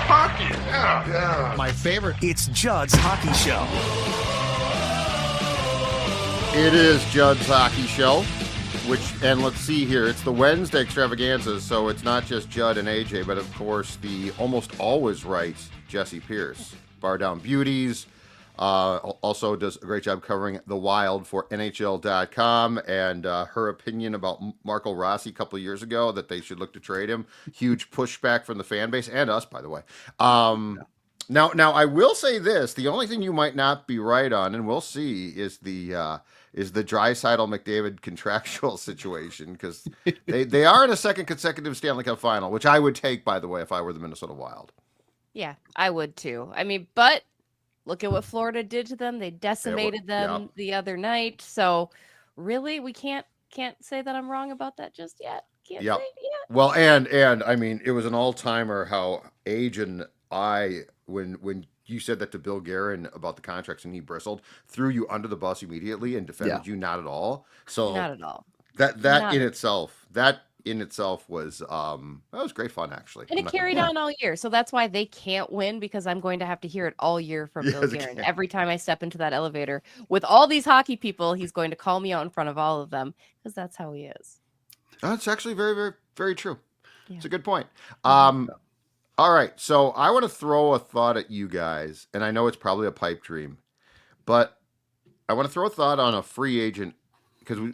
Hockey, yeah. My favorite. It's Judd's Hockey Show. It is Judd's Hockey Show, and let's see here, it's the Wednesday extravaganza, so it's not just Judd and AJ, but of course the almost always right Jessi Pierce, Bardown Beauties, also does a great job covering the Wild for NHL.com, and her opinion about Marco Rossi a couple of years ago, that they should look to trade him. Huge pushback from the fan base, and us, by the way. Now, I will say this, the only thing you might not be right on, and we'll see, is the Draisaitl-McDavid contractual situation, because they are in a second consecutive Stanley Cup final, which I would take, by the way, if I were the Minnesota Wild. Yeah, I would too. I mean, but look at what Florida did to them. They decimated them the other night. So really, we can't say that I'm wrong about that just yet. Can't say it yet. Well, and I mean, it was an all-timer how Age and I, when you said that to Bill Guerin about the contracts and he bristled, threw you under the bus immediately and defended you not at all. So not at all. That in itself was that was great fun, actually. And it carried on all year. So that's why they can't win, because I'm going to have to hear it all year from Bill Guerin. Every time I step into that elevator with all these hockey people, he's going to call me out in front of all of them, because that's how he is. That's actually very, very, very true. Yeah. It's a good point. All right, so I want to throw a thought at you guys, and I know it's probably a pipe dream, but I want to throw a thought on a free agent, because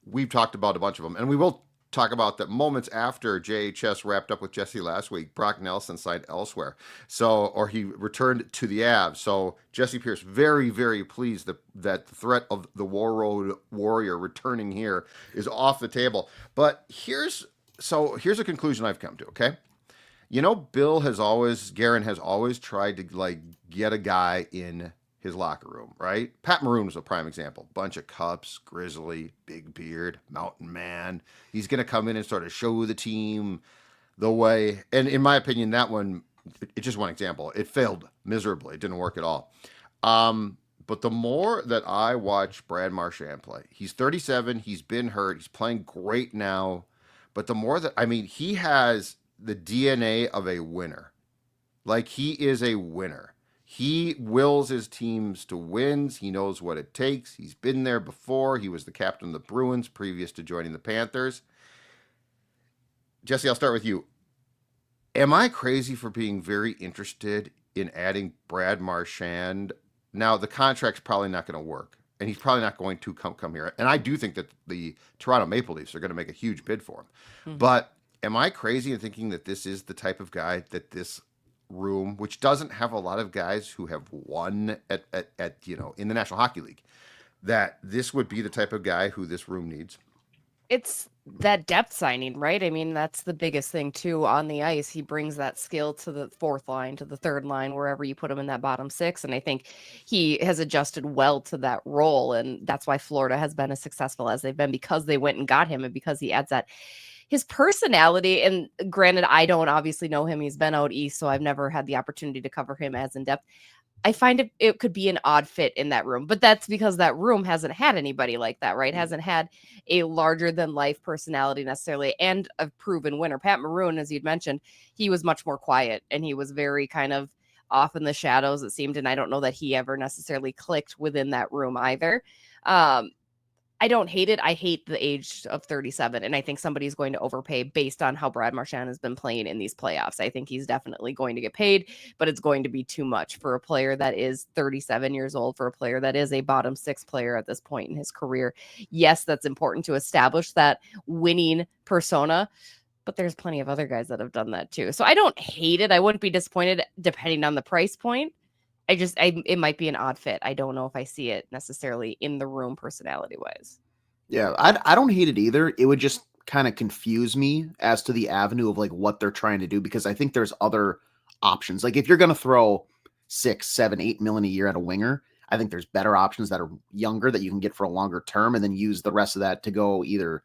we've talked about a bunch of them, and we will talk about that moments after JHS wrapped up with Jessi last week. Brock Nelson signed elsewhere, or he returned to the Avs. So Jessi Pierce, very, very pleased that the threat of the War Road Warrior returning here is off the table. But here's a conclusion I've come to, okay? You know, Guerin has always tried to get a guy in his locker room, right? Pat Maroon was a prime example. Bunch of cups, grizzly, big beard, mountain man. He's going to come in and sort of show the team the way. And in my opinion, that one, it's just one example. It failed miserably. It didn't work at all. But the more that I watch Brad Marchand play, he's 37. He's been hurt. He's playing great now. But the more that, he has the DNA of a winner. He is a winner. He wills his teams to wins. He knows what it takes. He's been there before. He was the captain of the Bruins previous to joining the Panthers. Jessi, I'll start with you. Am I crazy for being very interested in adding Brad Marchand? Now, the contract's probably not going to work, and he's probably not going to come here. And I do think that the Toronto Maple Leafs are going to make a huge bid for him. Mm-hmm. But am I crazy in thinking that this is the type of guy that this room, which doesn't have a lot of guys who have won at in the National Hockey League, that this would be the type of guy who this room needs? It's that depth signing, right? I mean, that's the biggest thing too on the ice. He brings that skill to the fourth line, to the third line, wherever you put him in that bottom six. And I think he has adjusted well to that role. And that's why Florida has been as successful as they've been, because they went and got him, and because he adds that his personality. And granted, I don't obviously know him. He's been out east, so I've never had the opportunity to cover him as in depth. I find it could be an odd fit in that room, but that's because that room hasn't had anybody like that, right? Hasn't had a larger than life personality necessarily, and a proven winner. Pat Maroon, as you'd mentioned, he was much more quiet, and he was very kind of off in the shadows, it seemed. And I don't know that he ever necessarily clicked within that room either. I don't hate it. I hate the age of 37. And I think somebody's going to overpay based on how Brad Marchand has been playing in these playoffs. I think he's definitely going to get paid, but it's going to be too much for a player that is 37 years old, for a player that is a bottom six player at this point in his career. Yes, that's important to establish that winning persona, but there's plenty of other guys that have done that too. So I don't hate it. I wouldn't be disappointed depending on the price point. It might be an odd fit. I don't know if I see it necessarily in the room personality wise. Yeah, I don't hate it either. It would just kind of confuse me as to the avenue of what they're trying to do, because I think there's other options. If you're going to throw 6, 7, 8 million a year at a winger, I think there's better options that are younger that you can get for a longer term, and then use the rest of that to go either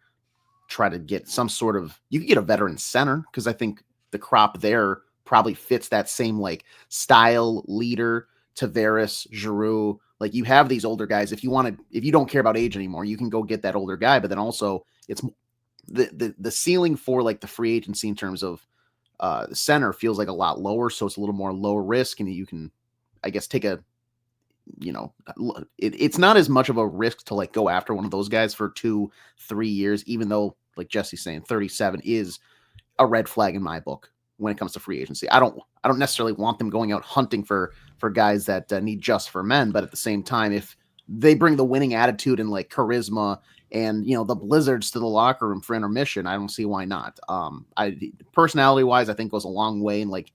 try to get some sort of, you could get a veteran center, because I think the crop there probably fits that same style, leader, Tavares, Giroux. You have these older guys. If you don't care about age anymore, you can go get that older guy. But then also, it's the ceiling for the free agency in terms of The center feels like a lot lower, so it's a little more low risk, and you can, I guess, take a, it's not as much of a risk to like go after one of those guys for 2-3 years, even though, like Jesse's saying, 37 is a red flag in my book when it comes to free agency. I don't necessarily want them going out hunting for guys that need just for men, but at the same time, if they bring the winning attitude and like charisma and the blizzards to the locker room for intermission, I don't see why not. I personality wise, I think goes a long way in like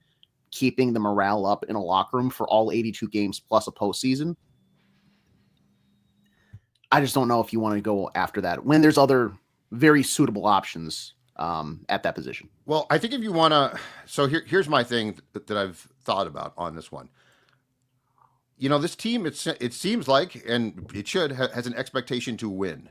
keeping the morale up in a locker room for all 82 games plus a postseason. I just don't know if you want to go after that when there's other very suitable options at that position. Well, I think if you want to, so here's my thing that I've thought about on this one. This team, it seems like, and it should, has an expectation to win.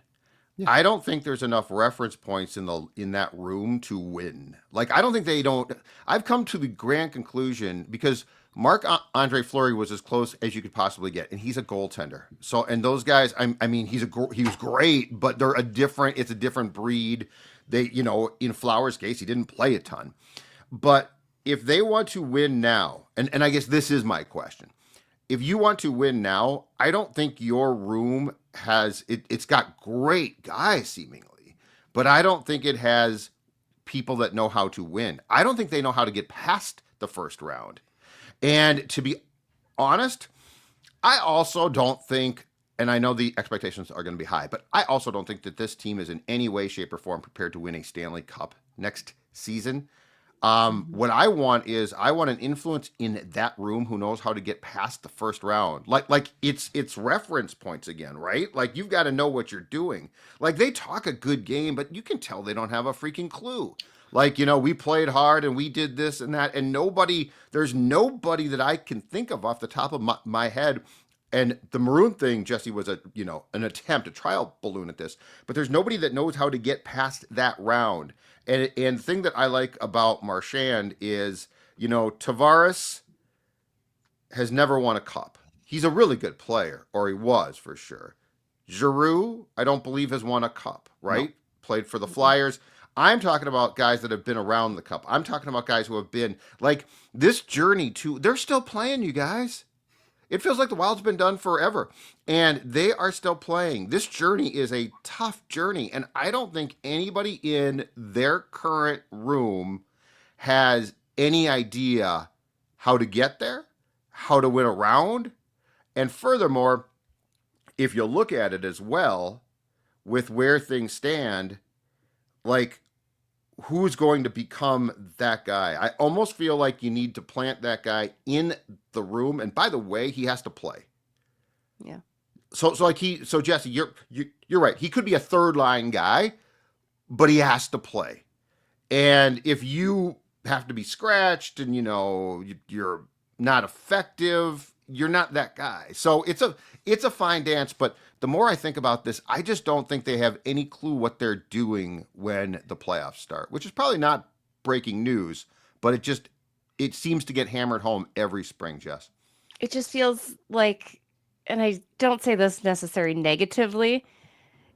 Yeah. I don't think there's enough reference points in that room to win. Like, I don't think they don't. I've come to the grand conclusion because Marc-Andre Fleury was as close as you could possibly get, and he's a goaltender. So, and those guys, I mean, he was great, but it's a different breed. They, in Flowers' case, he didn't play a ton. But if they want to win now, and I guess this is my question. If you want to win now, I don't think your room has it's got great guys seemingly, but I don't think it has people that know how to win. I don't think they know how to get past the first round. And to be honest, I also don't think, and I know the expectations are going to be high, but I also don't think that this team is in any way, shape, or form prepared to win a Stanley Cup next season. What I want is an influence in that room who knows how to get past the first round. Like it's reference points again, right? Like you've got to know what you're doing. Like they talk a good game, but you can tell they don't have a freaking clue. Like, we played hard and we did this and that, and there's nobody that I can think of off the top of my head. And the maroon thing, Jessi, was an trial balloon at this, but there's nobody that knows how to get past that round. And the thing that I like about Marchand is, Tavares has never won a cup. He's a really good player, or he was for sure. Giroux, I don't believe has won a cup, right? No. Played for the Flyers. I'm talking about guys that have been around the cup. I'm talking about guys who have been like this journey they're still playing, you guys. It feels like the Wild's been done forever, and they are still playing. This journey is a tough journey, and I don't think anybody in their current room has any idea how to get there, how to win a round, and furthermore, if you look at it as well, with where things stand, like, who's going to become that guy? I almost feel like you need to plant that guy in the room. And by the way, he has to play. Yeah. So Jessi, you're right. He could be a third line guy, but he has to play. And if you have to be scratched and you're not effective, you're not that guy. So it's a fine dance, but the more I think about this, I just don't think they have any clue what they're doing when the playoffs start, which is probably not breaking news, but it seems to get hammered home every spring, Jess. It just feels like, and I don't say this necessarily negatively,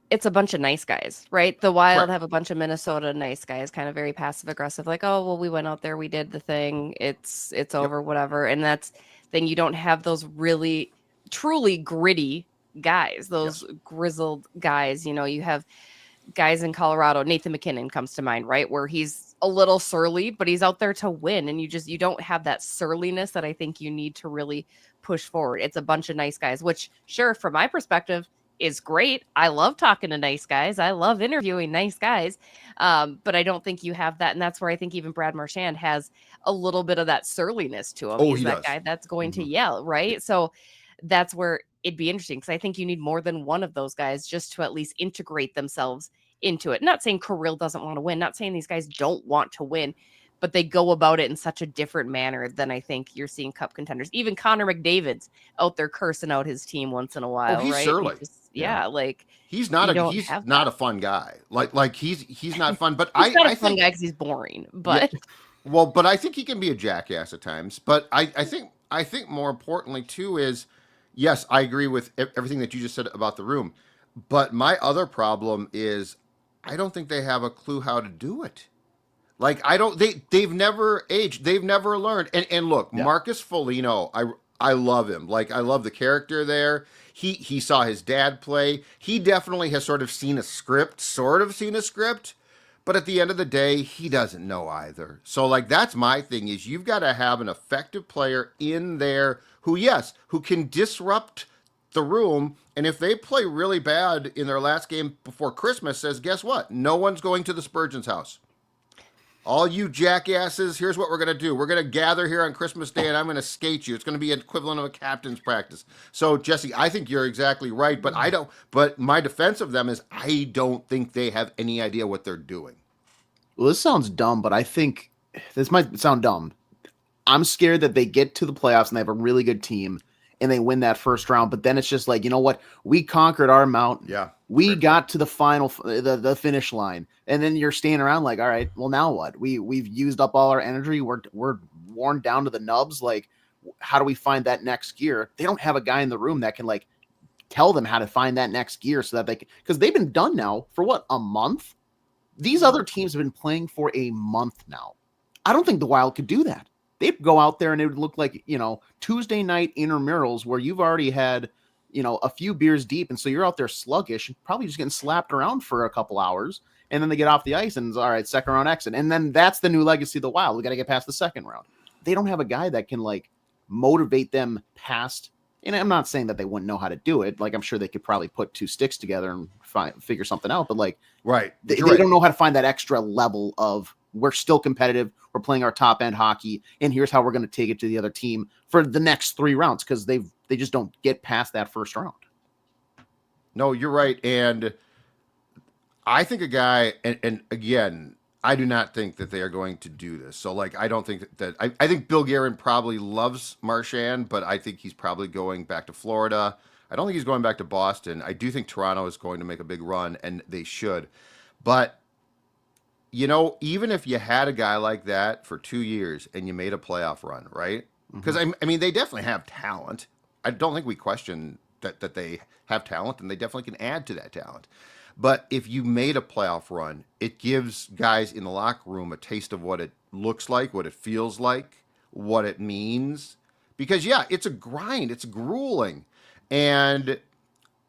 it's a bunch of nice guys, right? The Wild have a bunch of Minnesota nice guys, kind of very passive aggressive, like, oh, well, we went out there, we did the thing, it's over, whatever. And then you don't have those really truly gritty guys, those grizzled guys. You have guys in Colorado. Nathan MacKinnon comes to mind, right? Where he's a little surly, but he's out there to win. And you don't have that surliness that I think you need to really push forward. It's a bunch of nice guys, which sure, from my perspective, is great. I love talking to nice guys. I love interviewing nice guys. But I don't think you have that. And that's where I think even Brad Marchand has a little bit of that surliness to him. Oh, he's that guy that's going to yell, right? So that's where it'd be interesting, because I think you need more than one of those guys just to at least integrate themselves into it. Not saying Kirill doesn't want to win, not saying these guys don't want to win, but they go about it in such a different manner than I think you're seeing cup contenders. Even Connor McDavid's out there cursing out his team once in a while, he's right? Surly. Like he's not a fun guy. Like he's not fun, but I fun guy because he's boring. But but I think he can be a jackass at times. But I think more importantly too is, yes, I agree with everything that you just said about the room. But my other problem is I don't think they have a clue how to do it. Like they've never aged. They've never learned. And look, Yeah. Marcus Foligno, I love him. Like I love the character there. He saw his dad play. He definitely has sort of seen a script, but at the end of the day, he doesn't know either. So like that's my thing is you've got to have an effective player in there who can disrupt the room. And if they play really bad in their last game before Christmas, says, guess what? No one's going to the Spurgeon's house. All you jackasses, here's what we're going to do. We're going to gather here on Christmas Day and I'm going to skate you. It's going to be an equivalent of a captain's practice. So, Jessi, I think you're exactly right, but my defense of them is I don't think they have any idea what they're doing. Well, this sounds dumb, but I think this might sound dumb. I'm scared that they get to the playoffs and they have a really good team and they win that first round, but then it's just like, you know what? We conquered our mountain. Yeah. We got to the final, the finish line. And then you're staying around like, all right, well, now what? We've used up all our energy. We're worn down to the nubs. Like, how do we find that next gear? They don't have a guy in the room that can like tell them how to find that next gear so that they can, because they've been done now for what, a month? These other teams have been playing for a month now. I don't think the Wild could do that. They'd go out there and it would look like, Tuesday night intramurals where you've already had, a few beers deep. And so you're out there sluggish and probably just getting slapped around for a couple hours. And then they get off the ice and it's all right, second round exit. And then that's the new legacy of the Wild. We got to get past the second round. They don't have a guy that can like motivate them past. And I'm not saying that they wouldn't know how to do it. Like I'm sure they could probably put two sticks together and figure something out. But like, right, they don't know how to find that extra level of we're still competitive. We're playing our top end hockey, and here's how we're going to take it to the other team for the next 3 rounds because they just don't get past that first round. No, you're right, and I think a guy, and again, I do not think that they are going to do this. So, like, I don't think that I think Bill Guerin probably loves Marchand, but I think he's probably going back to Florida. I don't think he's going back to Boston. I do think Toronto is going to make a big run, and they should. But, even if you had a guy like that for 2 years and you made a playoff run, right? Because, I mean, they definitely have talent. I don't think we question that they have talent, and they definitely can add to that talent. But if you made a playoff run, it gives guys in the locker room a taste of what it looks like, what it feels like, what it means. Because, yeah, it's a grind. It's grueling. And,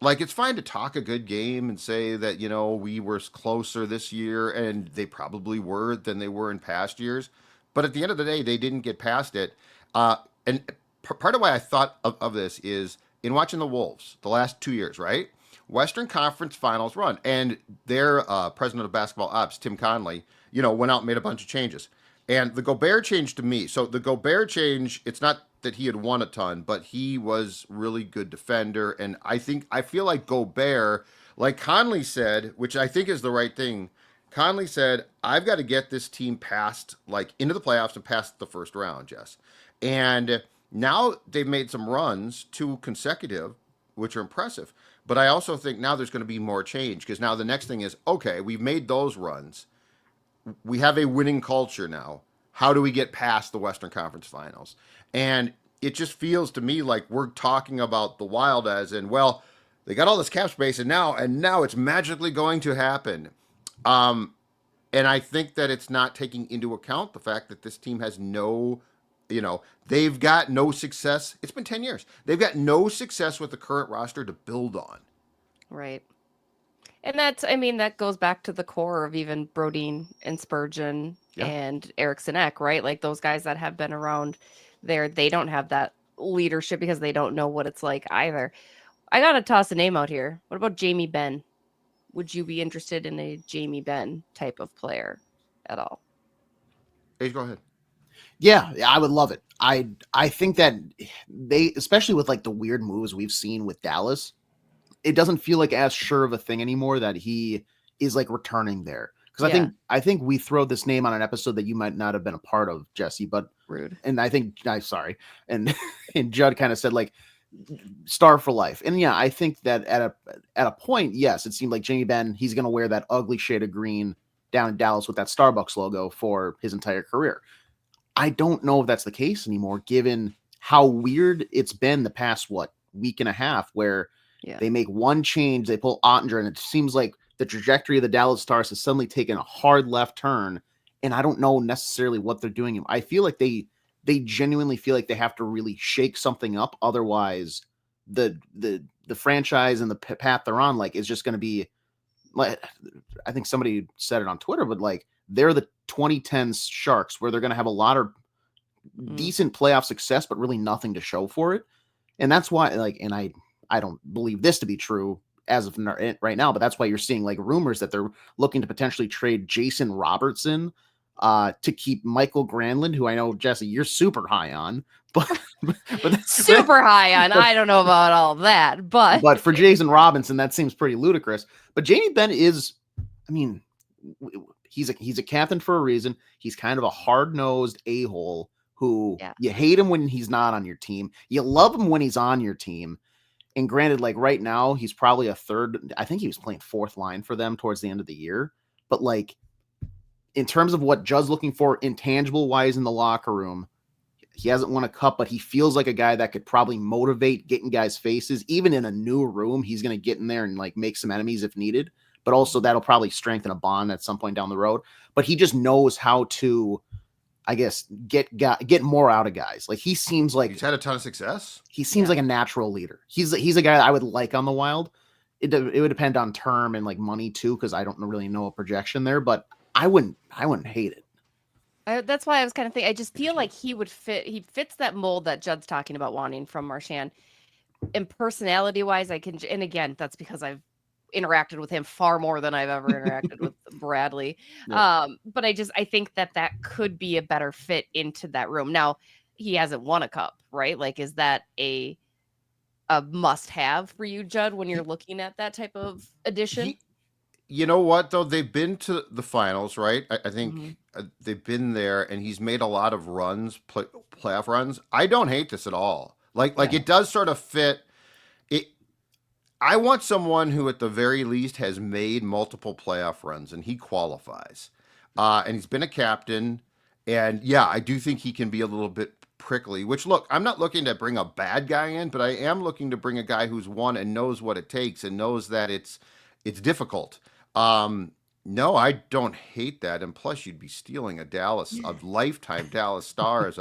like, it's fine to talk a good game and say that, we were closer this year, and they probably were than they were in past years. But at the end of the day, they didn't get past it. And part of why I thought of this is in watching the Wolves the last 2 years, right? Western Conference Finals run, and their president of basketball ops, Tim Conley, went out and made a bunch of changes. And the Gobert change to me, so the Gobert change, it's not that he had won a ton, but he was really good defender, and I feel like Gobert, like Conley said, which I think is the right thing. Conley said, "I've got to get this team past, like, into the playoffs and past the first round, Jess." And now they've made some runs, 2 consecutive, which are impressive. But I also think now there's going to be more change because now the next thing is, okay, we've made those runs. We have a winning culture now. How do we get past the Western Conference Finals? And it just feels to me like we're talking about the Wild as in, well, they got all this cap space and now it's magically going to happen. And I think that it's not taking into account the fact that this team has no, they've got no success. It's been 10 years. They've got no success with the current roster to build on. Right. And that goes back to the core of even Brodin and Spurgeon and Eriksson Ek, right? Like those guys that have been around there, they don't have that leadership because they don't know what it's like either. I got to toss a name out here. What about Jamie Benn? Would you be interested in a Jamie Benn type of player at all? Hey, go ahead. Yeah, I would love it. I think that they, especially with like the weird moves we've seen with Dallas, it doesn't feel like as sure of a thing anymore that he is like returning there. Because I think we throw this name on an episode that you might not have been a part of, Jessi, but rude. And I think I'm sorry. And Judd kind of said like star for life. And yeah, I think that at a point, yes, it seemed like Jamie Benn, he's gonna wear that ugly shade of green down in Dallas with that Starbucks logo for his entire career. I don't know if that's the case anymore, given how weird it's been the past, week and a half, where they make one change, they pull Ottinger, and it seems like the trajectory of the Dallas Stars has suddenly taken a hard left turn, and I don't know necessarily what they're doing. I feel like they genuinely feel like they have to really shake something up, otherwise the franchise and the path they're on like is just going to be like, I think somebody said it on Twitter, but like they're the 2010s Sharks where they're going to have a lot of decent playoff success, but really nothing to show for it. And that's why, like, and I don't believe this to be true as of right now, but that's why you're seeing like rumors that they're looking to potentially trade Jason Robertson to keep Michael Granlund, who I know, Jessi, you're super high on, but super high on. I don't know about all that, but for Jason Robinson, that seems pretty ludicrous. But Jamie Benn is, I mean, he's a captain for a reason. He's kind of a hard-nosed a-hole who you hate him when he's not on your team. You love him when he's on your team. And granted, like right now, he's probably a third. I think he was playing fourth line for them towards the end of the year. But like, in terms of what Judd's looking for intangible wise in the locker room, he hasn't won a cup, but he feels like a guy that could probably motivate getting guys' faces. Even in a new room, he's going to get in there and like make some enemies if needed. But also that'll probably strengthen a bond at some point down the road. But he just knows how to, I guess, get more out of guys. Like he seems like he's had a ton of success. He seems like a natural leader. He's a guy that I would like on the Wild. It would depend on term and like money too, because I don't really know a projection there. But I wouldn't hate it. That's why I was kind of thinking. I just feel like he would fit. He fits that mold that Judd's talking about wanting from Marchand. And personality wise, I can. And again, that's because I've interacted with him far more than I've ever interacted with Bradley. Yeah. But I think that could be a better fit into that room. Now, he hasn't won a cup, right? Like, is that a must have for you, Judd, when you're looking at that type of addition? You know what, though? They've been to the finals, right? I think they've been there, and he's made a lot of runs, playoff runs. I don't hate this at all. Like it does sort of fit. I want someone who, at the very least, has made multiple playoff runs, and he qualifies. And he's been a captain, and yeah, I do think he can be a little bit prickly. Which, look, I'm not looking to bring a bad guy in, but I am looking to bring a guy who's won and knows what it takes and knows that it's difficult. No, I don't hate that. And plus, you'd be stealing a lifetime Dallas Star as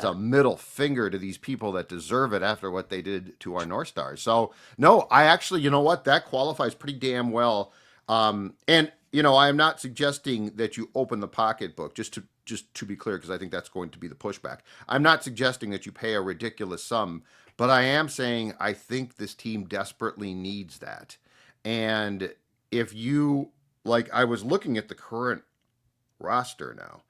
a middle finger to these people that deserve it after what they did to our North Stars. So, no, I actually, you know what? That qualifies pretty damn well. And, you know, I am not suggesting that you open the pocketbook, just to be clear, because I think that's going to be the pushback. I'm not suggesting that you pay a ridiculous sum, but I am saying I think this team desperately needs that. And if you, like, I was looking at the current roster now,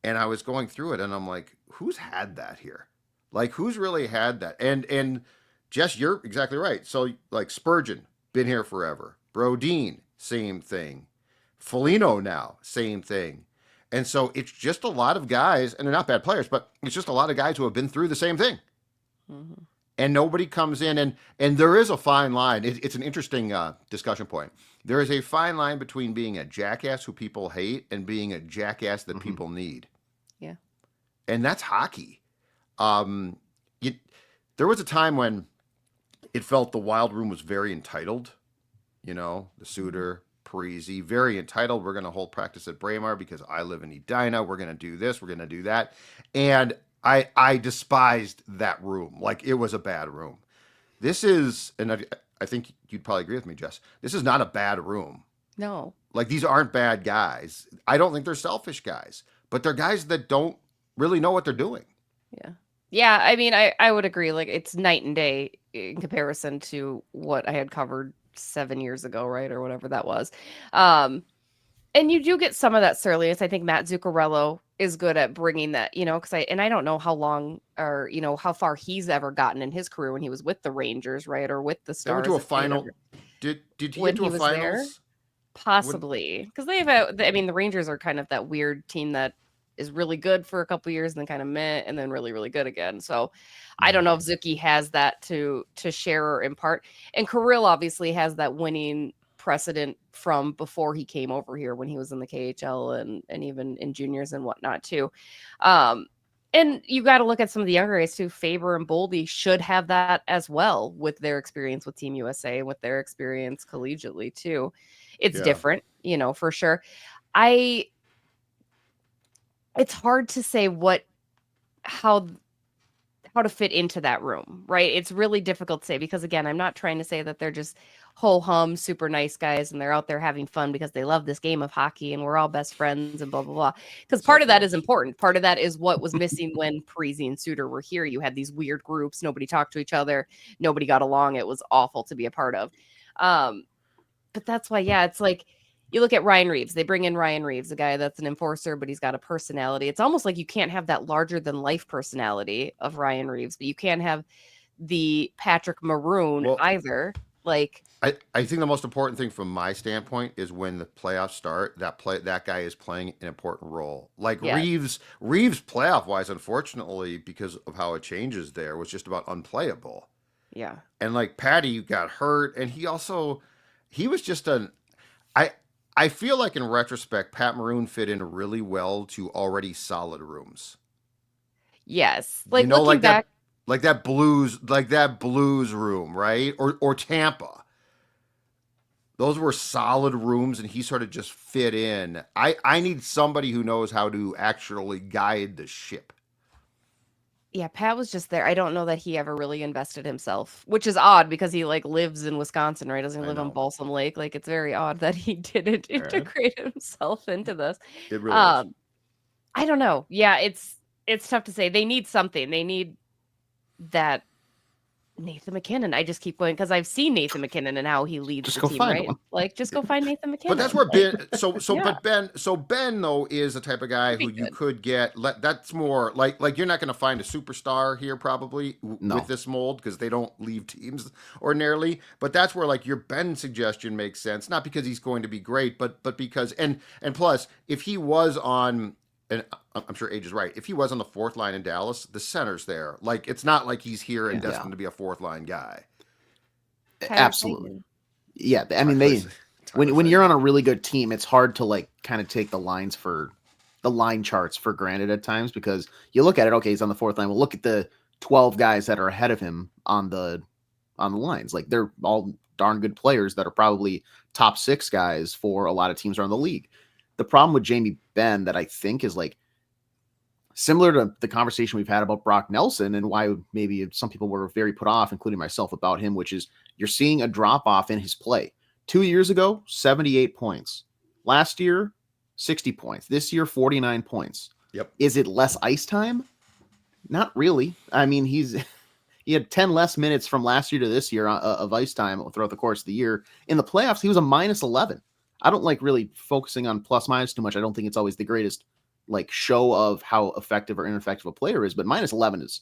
and I was going through it, and I'm like, who's had that here? Like, who's really had that? And Jess, you're exactly right. So, like, Spurgeon, been here forever. Brodin, same thing. Foligno now, same thing. And so it's just a lot of guys, and they're not bad players, but it's just a lot of guys who have been through the same thing. Mm-hmm. And nobody comes in, and there is a fine line. It's an interesting discussion point. There is a fine line between being a jackass who people hate and being a jackass that people need. Yeah. And that's hockey. There was a time when it felt the Wild room was very entitled. You know, the Suter, Parisi, very entitled. We're going to hold practice at Braemar because I live in Edina. We're going to do this. We're going to do that. And I despised that room. Like, it was a bad room. This is, and I think you'd probably agree with me, Jess, this is not a bad room. No. Like, these aren't bad guys. I don't think they're selfish guys, but they're guys that don't really know what they're doing. Yeah. Yeah, I mean, I would agree. Like, it's night and day in comparison to what I had covered 7 years ago, right? Or whatever that was. And you do get some of that surliness. I think Matt Zuccarello is good at bringing that, you know, because I don't know how long or, you know, how far he's ever gotten in his career when he was with the Rangers, right? Or with the Stars. They went to a final. Did he get to a finals? There? Possibly. Because the Rangers are kind of that weird team that is really good for a couple years and then kind of meh and then really, really good again. So I don't know if Zuki has that to share or impart. And Kirill obviously has that winning precedent from before he came over here when he was in the KHL and even in juniors and whatnot too. And you got to look at some of the younger guys too. Faber and Boldy should have that as well with their experience with Team USA and with their experience collegiately too. It's different, you know, for sure. it's hard to say how how to fit into that room, right? It's really difficult to say because again, I'm not trying to say that they're just whole hum super nice guys and they're out there having fun because they love this game of hockey and we're all best friends and blah blah blah. Because part of that is important. Part of that is what was missing when Parisi and Suter were here. You had these weird groups, nobody talked to each other, nobody got along. It was awful to be a part of. But that's why, yeah, it's like you look at Ryan Reeves. They bring in Ryan Reeves, a guy that's an enforcer, but he's got a personality. It's almost like you can't have that larger than life personality of Ryan Reeves, but you can't have the Patrick Maroon Well, either. Like, I think the most important thing from my standpoint is when the playoffs start, that guy is playing an important role. Like yeah, Reeves playoff wise, unfortunately, because of how it changes there, was just about unplayable. yeah. And like Patty got hurt, and he was just an I I feel like in retrospect, Pat Maroon fit in really well to already solid rooms. Yes. You Like know, looking back, like that blues room, right? Or Tampa. Those were solid rooms and he sort of just fit in. I need somebody who knows how to actually guide the ship. yeah, Pat was just there. I don't know that he ever really invested himself, which is odd because he like lives in Wisconsin, right? Doesn't he I live on know. Balsam Lake? Like it's very odd that he didn't Yeah, integrate himself into this. it really is. Um, I don't know. Yeah, it's tough to say. They need something. They need that Nathan McKinnon. I just keep going because I've seen Nathan McKinnon and how he leads Just the go team, find right? one. Like just go find Nathan But that's McKinnon. where Like, Ben. yeah, Ben though is the type of guy could be who you good. could get. That's more like you're not going to find a superstar here probably with No. this mold because they don't leave teams ordinarily. But that's where like your Ben suggestion makes sense, not because he's going to be great, but because and plus if he was on. And I'm sure Age is right. If he was on the fourth line in Dallas, the center's there. Like it's not like he's here and Yeah. destined to be a fourth line guy. Tyler Absolutely. Seguin. Yeah. I mean, Tyler when you're on Seguin. a really good team, it's hard to like kind of take the line charts for granted at times because you look at it. Okay, he's on the fourth line. Well, look at the 12 guys that are ahead of him on the lines. Like they're all darn good players that are probably top 6 guys for a lot of teams around the league. The problem with Jamie Benn that I think is like similar to the conversation we've had about Brock Nelson and why maybe some people were very put off, including myself, about him, which is you're seeing a drop off in his play. 2 years ago, 78 points. Last year, 60 points. This year, 49 points. Yep. Is it less ice time? Not really. I mean, he had 10 less minutes from last year to this year of ice time throughout the course of the year. In the playoffs, he was a minus 11. I don't like really focusing on plus minus too much. I don't think it's always the greatest like show of how effective or ineffective a player is, but minus 11 is,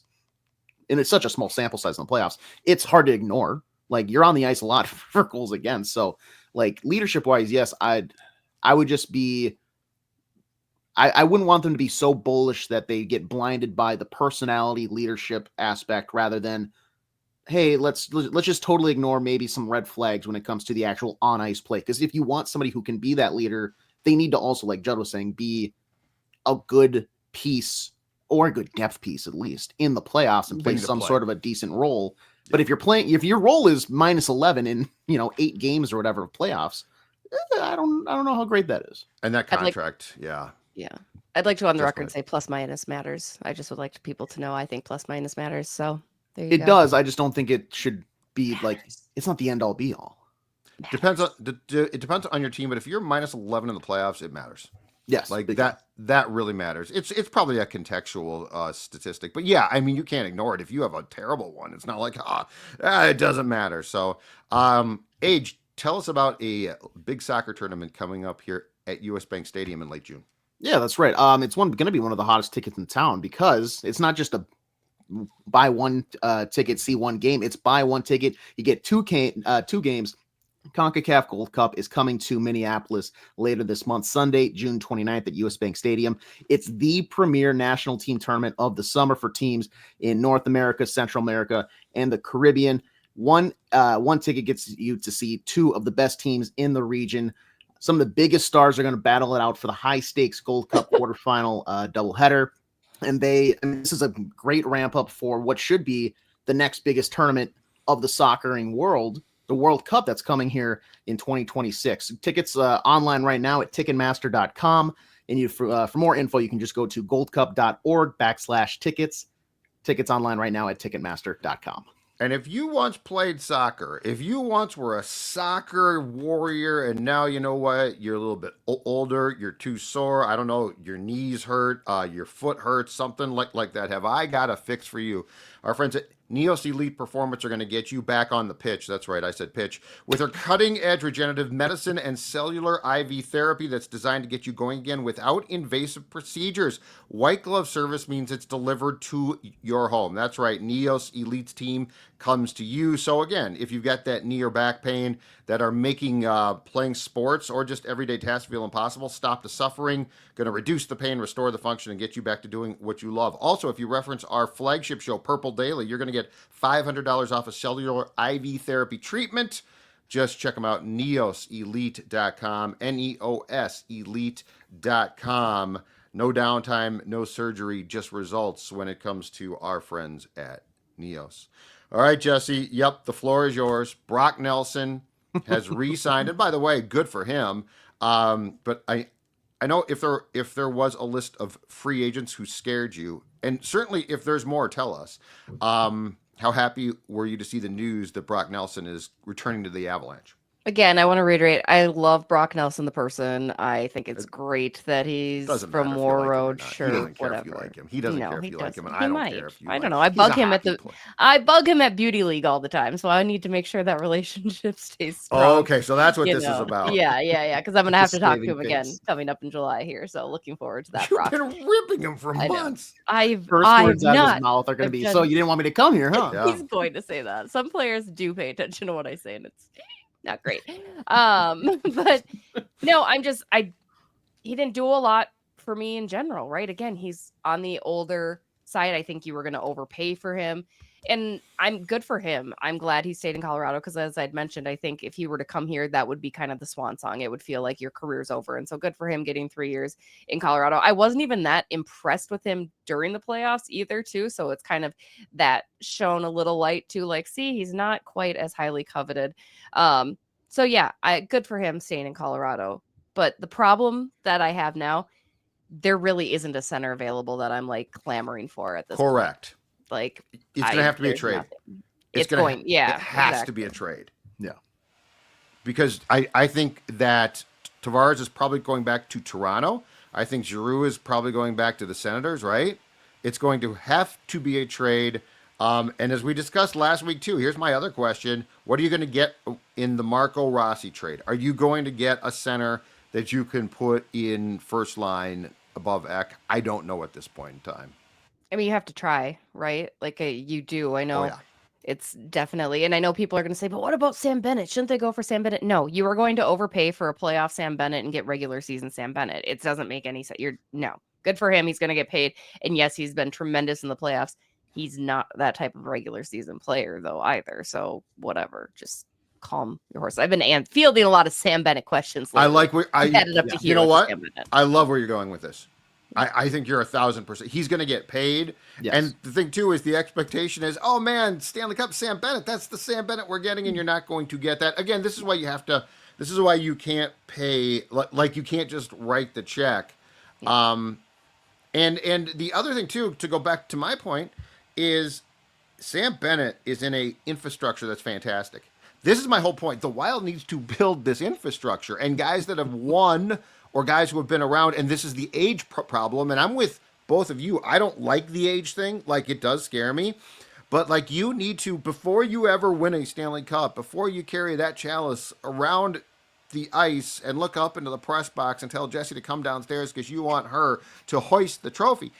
and it's such a small sample size in the playoffs, it's hard to ignore. Like you're on the ice a lot for goals against. So like leadership wise, yes, I would just be, I wouldn't want them to be so bullish that they get blinded by the personality leadership aspect rather than, hey, let's just totally ignore maybe some red flags when it comes to the actual on ice play. Because if you want somebody who can be that leader, they need to also, like Judd was saying, be a good piece or a good depth piece at least in the playoffs and play some sort of a decent role. Yeah. But if your role is minus 11 in 8 games or whatever of playoffs, I don't know how great that is. And that contract, yeah. I'd like to on the record say plus minus matters. I just would like people to know I think plus minus matters. So there you go. It does. I just don't think it should be like it's not the end all be all. It depends on your team, but if you're minus 11 in the playoffs, it matters. Yes, like that really matters. It's probably a contextual statistic, but yeah, I mean you can't ignore it. If you have a terrible one, it's not like it doesn't matter. So, Age, tell us about a big soccer tournament coming up here at US Bank Stadium in late June. Yeah, that's right. It's going to be one of the hottest tickets in town because it's not just a buy one ticket, see one game. It's buy one ticket, you get two games. CONCACAF Gold Cup is coming to Minneapolis later this month, Sunday, June 29th at US Bank Stadium. It's the premier national team tournament of the summer for teams in North America, Central America, and the Caribbean. One ticket gets you to see 2 of the best teams in the region. Some of the biggest stars are going to battle it out for the high-stakes Gold Cup quarterfinal doubleheader. And this is a great ramp-up for what should be the next biggest tournament of the soccering world, the World Cup that's coming here in 2026. Tickets online right now at Ticketmaster.com. And for more info, you can just go to goldcup.org/tickets. Tickets online right now at Ticketmaster.com. And if you once played soccer, if you once were a soccer warrior and now you know what, you're a little bit older, you're too sore, I don't know, your knees hurt, your foot hurts, something like that, have I got a fix for you. Our friends at Neos Elite Performance are going to get you back on the pitch. That's right, I said pitch. With their cutting-edge regenerative medicine and cellular IV therapy that's designed to get you going again without invasive procedures. White glove service means it's delivered to your home. That's right, Neos Elite's team comes to you. So again, if you've got that knee or back pain that are making playing sports or just everyday tasks feel impossible, stop the suffering, going to reduce the pain, restore the function, and get you back to doing what you love. Also, if you reference our flagship show, Purple Daily, you're going to get $500 off a cellular IV therapy treatment. Just check them out, neoselite.com, Neos elite.com. No downtime, no surgery, just results when it comes to our friends at Neos. All right, Jessi. Yep, the floor is yours. Brock Nelson has re-signed, and by the way, good for him. But I know if there was a list of free agents who scared you, and certainly if there's more, tell us. How happy were you to see the news that Brock Nelson is returning to the Avalanche? Again, I want to reiterate, I love Brock Nelson, the person. I think it's great that he's Doesn't from matter if you like War him or Road. not. He Sure, doesn't care whatever. if you like him. He doesn't care if you like him, and He I don't might. care if you I like don't know. him. I He's bug a him hockey player. I bug him at Beauty League all the time, so I need to make sure that relationship stays strong. Oh, okay, so that's what you this is know. about. Yeah, because I'm gonna have to talk to Saving him again face. coming up in July here. So looking forward to that. You've Brock. been ripping him for I know. months. First I've words out of not. his mouth are going to I've be, done- so you didn't want me to come here, huh? Yeah. He's going to say that. Some players do pay attention to what I say, and it's not great. But no, he didn't do a lot for me in general, right? Again, he's on the older side. I think you were going to overpay for him, and I'm good for him. I'm glad he stayed in Colorado because, as I'd mentioned, I think if he were to come here, that would be kind of the swan song. It would feel like your career's over, and so good for him getting 3 years in Colorado. I wasn't even that impressed with him during the playoffs either, too. So it's kind of that shone a little light to like, see, he's not quite as highly coveted. So yeah, good for him staying in Colorado. But the problem that I have now, there really isn't a center available that I'm like clamoring for at this point. Correct. Like It's going to have to be a there's trade. nothing. It has to be a trade. Yeah. Because I think that Tavares is probably going back to Toronto. I think Giroux is probably going back to the Senators, right? It's going to have to be a trade. And as we discussed last week, too, here's my other question. What are you going to get in the Marco Rossi trade? Are you going to get a center that you can put in first line above Eck? I don't know at this point in time. I mean, you have to try, right? Like you do. I know it's definitely, and I know people are going to say, but what about Sam Bennett? Shouldn't they go for Sam Bennett? No, you are going to overpay for a playoff Sam Bennett and get regular season Sam Bennett. It doesn't make any sense. No, good for him. He's going to get paid. And yes, he's been tremendous in the playoffs. He's not that type of regular season player though either. So whatever, just calm your horse. I've been fielding a lot of Sam Bennett questions lately. I like where you know what? I love where you're going with this. I think you're 1,000%. He's going to get paid. Yes. And the thing, too, is the expectation is, oh, man, Stanley Cup, Sam Bennett. That's the Sam Bennett we're getting, and you're not going to get that. Again, this is why this is why you can't pay, like you can't just write the check. Yeah. And the other thing, too, to go back to my point, is Sam Bennett is in a infrastructure that's fantastic. This is my whole point. The Wild needs to build this infrastructure, and guys that have won or guys who have been around, and this is the age problem, and I'm with both of you. I don't like the age thing. Like, it does scare me. But, like, you need to, before you ever win a Stanley Cup, before you carry that chalice around the ice and look up into the press box and tell Jessi to come downstairs because you want her to hoist the trophy,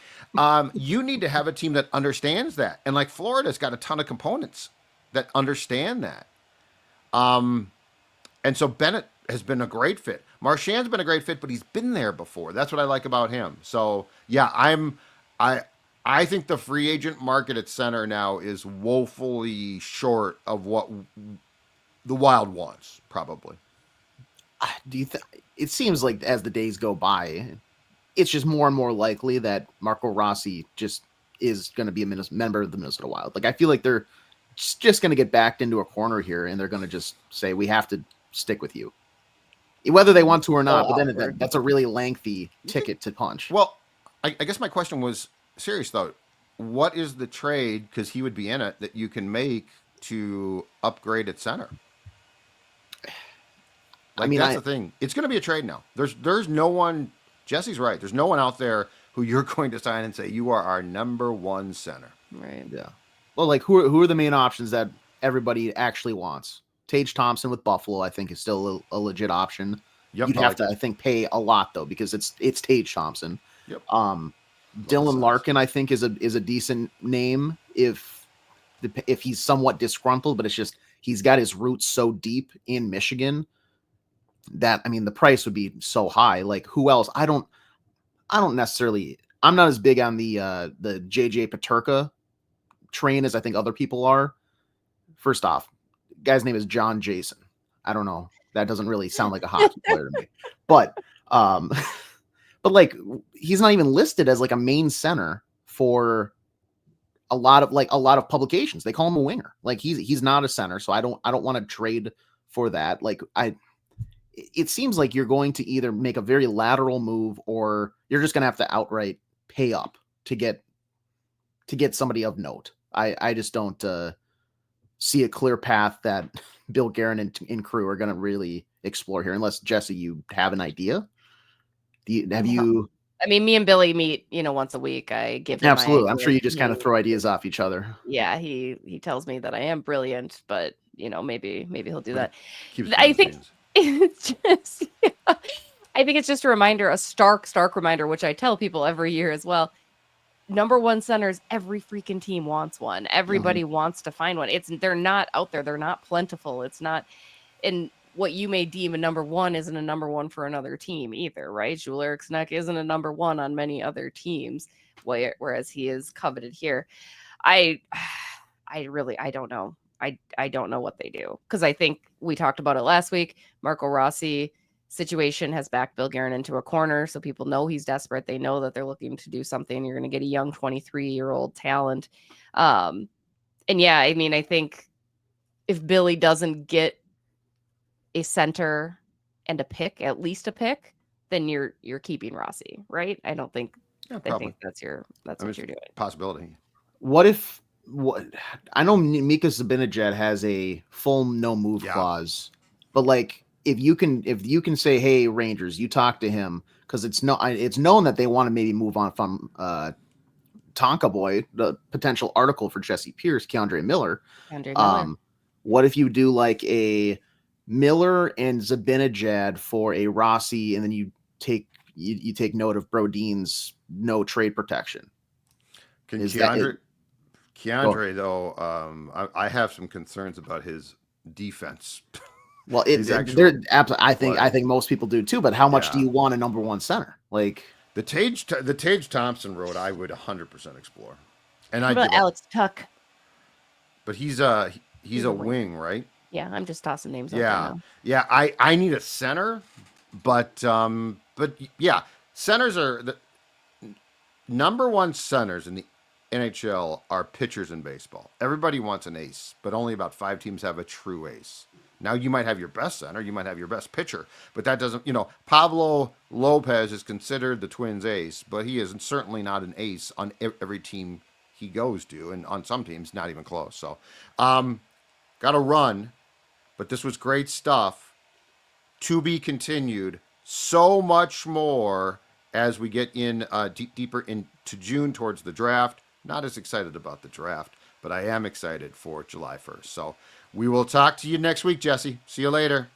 you need to have a team that understands that. And, like, Florida's got a ton of components that understand that. And so Bennett has been a great fit. Marchand's been a great fit, but he's been there before. That's what I like about him. So yeah, I think the free agent market at center now is woefully short of what the Wild wants, probably. It seems like as the days go by, it's just more and more likely that Marco Rossi just is going to be a member of the Minnesota Wild. Like, I feel like they're just going to get backed into a corner here, and they're going to just say, we have to stick with you. whether they want to or not. So But then awkward. that's a really lengthy ticket to punch. Well, I guess my question was serious though. What is the trade, because he would be in it, that you can make to upgrade at center? I mean, that's the thing. It's going to be a trade now. There's no one. Jesse's right. There's no one out there who you're going to sign and say you are our number one center. Right. Yeah. Well, like who are the main options that everybody actually wants? Tage Thompson with Buffalo, I think, is still a legit option. Yep, You'd have to, I think, pay a lot though, because it's Tage Thompson. Yep. Dylan Larkin, I think, is a decent name if he's somewhat disgruntled, but it's just he's got his roots so deep in Michigan that, I mean, the price would be so high. Like, who else? I don't necessarily. I'm not as big on the JJ Peterka train as I think other people are. First off, guy's name is John Jason. I don't know. That doesn't really sound like a hockey player to me. But like, he's not even listed as like a main center for a lot of publications. They call him a winger. Like, he's not a center, so I don't want to trade for that. Like, it seems like you're going to either make a very lateral move or you're just going to have to outright pay up to get somebody of note. I just don't see a clear path that Bill Guerin and crew are going to really explore here, unless, Jessi, you have an idea. Have you? I mean, me and Billy meet, once a week. I give him Absolutely. I'm sure you just kind of throw ideas off each other. Yeah, he tells me that I am brilliant, but maybe he'll do that. Keeps I think it's just, I think it's just a reminder, a stark reminder, which I tell people every year as well. Number one centers, every freaking team wants one. Everybody wants to find one. They're not out there. They're not plentiful. It's not, and what you may deem a number one isn't a number one for another team either, right? Joel Eriksson isn't a number one on many other teams, whereas he is coveted here. I don't know. I don't know what they do, because I think we talked about it last week. Marco Rossi situation has backed Bill Guerin into a corner, so people know he's desperate. They know that they're looking to do something. You're going to get a young 23-year-old talent. And yeah, I mean, I think if Billy doesn't get a center and a pick, at least a pick, then you're keeping Rossi, right? I don't think. I think that's what you're doing. Possibility. What if? I know Mika Zibanejad has a full no move clause, but like, if you can say, hey, Rangers, you talk to him, because it's known that they want to maybe move on from Tonka Boy, the potential article for Jesse Pierce, Keandre Miller. What if you do like a Miller and Zibanejad for a Rossi, and then you take note of Brodin's no trade protection? Keandre, though, I have some concerns about his defense. Well, I think most people do too. But how much do you want a number one center? Like the Tage Thompson road, I would 100% explore. And what about Alex Tuck? But he's a wing, right? Yeah, I'm just tossing names. Yeah. I need a center, but yeah, centers are the number one centers in the NHL are pitchers in baseball. Everybody wants an ace, but only about 5 teams have a true ace. Now, you might have your best center, you might have your best pitcher, but that doesn't, Pablo Lopez is considered the Twins' ace, but he is certainly not an ace on every team he goes to, and on some teams, not even close. So, got to run, but this was great stuff. To be continued. So much more as we get in deeper into June towards the draft. Not as excited about the draft, but I am excited for July 1st. So we will talk to you next week, Jessi. See you later.